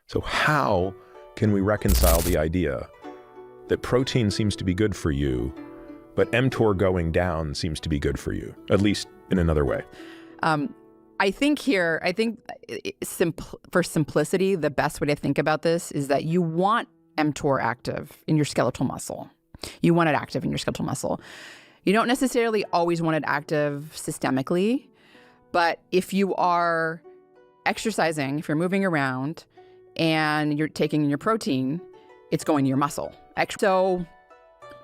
So how can we reconcile the idea that protein seems to be good for you, but mTOR going down seems to be good for you, at least in another way? I think for simplicity, the best way to think about this is that you want mTOR active in your skeletal muscle. You want it active in your skeletal muscle. You don't necessarily always want it active systemically, but if you are exercising, if you're moving around and you're taking in your protein, it's going to your muscle. So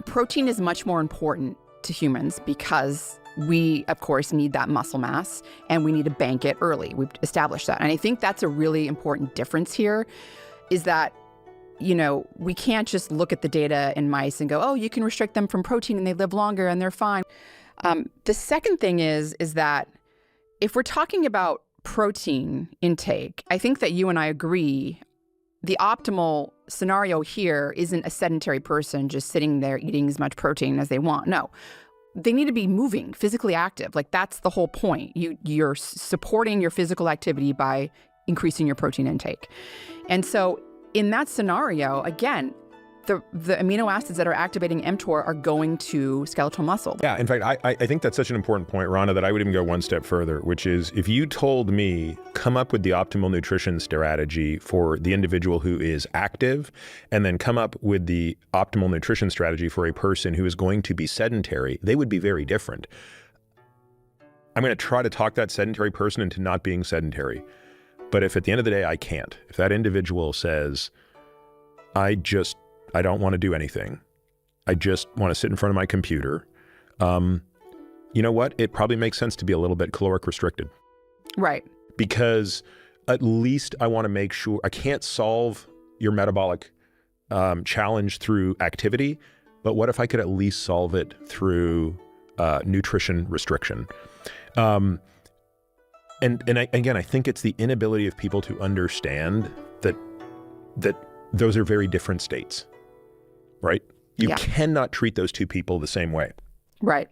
protein is much more important to humans because we, of course, need that muscle mass and we need to bank it early. We've established that. And I think that's a really important difference here is that, we can't just look at the data in mice and go, oh, you can restrict them from protein and they live longer and they're fine. The second thing is that if we're talking about protein intake, I think that you and I agree the optimal scenario here isn't a sedentary person just sitting there eating as much protein as they want. No. They need to be moving, physically active. Like that's the whole point. You're supporting your physical activity by increasing your protein intake. And so in that scenario, again, the amino acids that are activating mTOR are going to skeletal muscle. Yeah, in fact, I think that's such an important point, Rhonda, that I would even go one step further, which is if you told me, come up with the optimal nutrition strategy for the individual who is active, and then come up with the optimal nutrition strategy for a person who is going to be sedentary, they would be very different. I'm going to try to talk that sedentary person into not being sedentary. But if at the end of the day I can't, if that individual says, I don't want to do anything, I just want to sit in front of my computer, you know what? It probably makes sense to be a little bit caloric restricted. Right. Because at least I want to make sure I can't solve your metabolic challenge through activity, but what if I could at least solve it through nutrition restriction? Again, I think it's the inability of people to understand that those are very different states, right? You cannot treat those two people the same way. Right.